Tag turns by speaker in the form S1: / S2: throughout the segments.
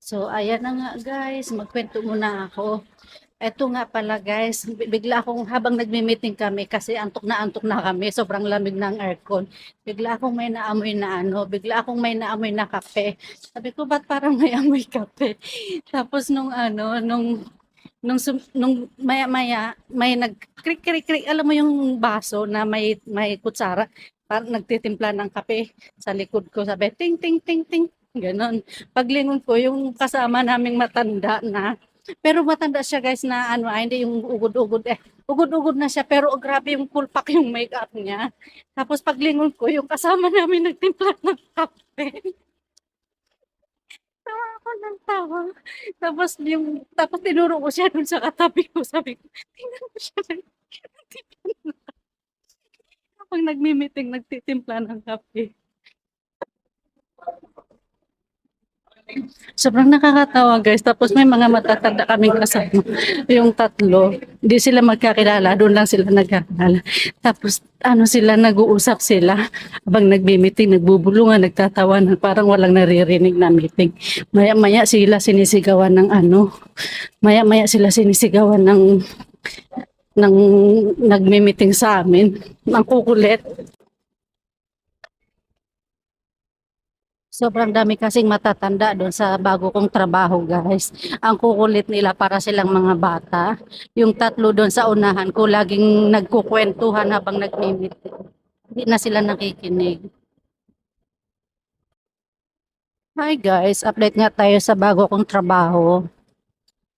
S1: So, ayan na nga guys, magkwento muna ako. Eto nga pala guys, bigla akong habang nagme-meeting kami kasi antok na kami, sobrang lamig ng aircon. Bigla akong may naamoy na ano, bigla akong may naamoy na kape. Sabi ko, ba't parang may amoy kape? Tapos nung ano, nung maya-maya, may nag-krik-krik-krik, alam mo yung baso na may kutsara, parang nagtitimpla ng kape sa likod ko. Sabi, ting, ting, ting, ting. Ganon. Paglingon ko, yung kasama naming matanda na, pero matanda siya guys na ano, hindi yung ugod-ugod eh. Ugod-ugod na siya pero grabe yung full pack yung makeup niya. Tapos paglingon ko, yung kasama namin nagtimpla ng kape. Tawa ako ng tawa. Tapos tinuro ko siya dun sa katabi ko. Sabi ko, tingnan mo siya nagtitimpla. Kapag nagmi-meeting, nagtitimpla ng kape. Sobrang nakakatawa guys. Tapos may mga matatanda kaming kasama. Yung tatlo, hindi sila magkakilala. Doon lang sila nagkakilala. Tapos ano sila, nag-uusap sila. Habang nagmi-meeting, nagbubulungan, nagtatawanan. Parang walang naririnig na meeting. Maya-maya sila sinisigawan ng ano. Maya-maya sila sinisigawan ng nagmi-meeting sa amin. Ang kukulit. Sobrang dami kasing matatanda doon sa bago kong trabaho, guys. Ang kukulit nila para silang mga bata. Yung tatlo doon sa unahan ko, laging nagkukwentuhan habang nagmimit. Hindi na sila nakikinig. Hi guys, update nga tayo sa bago kong trabaho.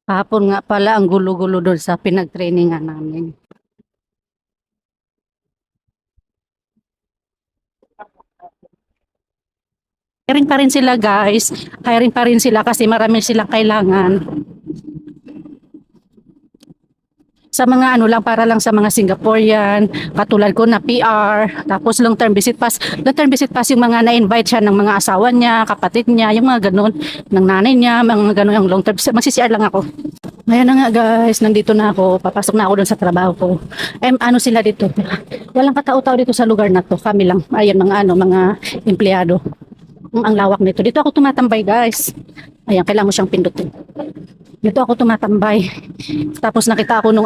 S1: Kahapon nga pala ang gulo-gulo doon sa pinag-trainingan namin. Hiring pa rin sila guys. Hiring pa rin sila kasi marami silang kailangan. Sa mga ano lang, para lang sa mga Singaporean, katulad ko na PR, tapos long-term visit pass. Long-term visit pass yung mga na-invite siya ng mga asawa niya, kapatid niya, yung mga ganun, ng nanay niya, mga ganun yung long-term. Magsi-CR lang ako. Ngayon na nga guys, nandito na ako, papasok na ako dun sa trabaho ko. Ano sila dito? Walang katao-tao dito sa lugar na to, kami lang. Ayan mga ano, mga empleyado. Ang lawak nito. Dito ako tumatambay guys. Ayan, kailangan mo siyang pindutin. Dito ako tumatambay. Tapos nakita ako nung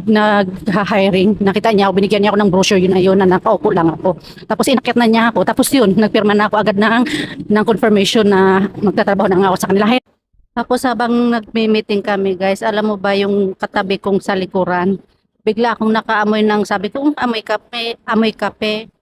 S1: nag-hiring. Nakita niya ako, binigyan niya ako ng brochure yun ayun na nakaupo lang ako. Tapos inakyat na niya ako. Tapos yun, nagpirma na ako agad ng confirmation na magtatrabaho na nga ako sa kanila. Tapos habang nagme-meeting kami guys, alam mo ba yung katabi kong sa likuran? Bigla akong nakaamoy ng sabi ko, amoy kape, amoy kape.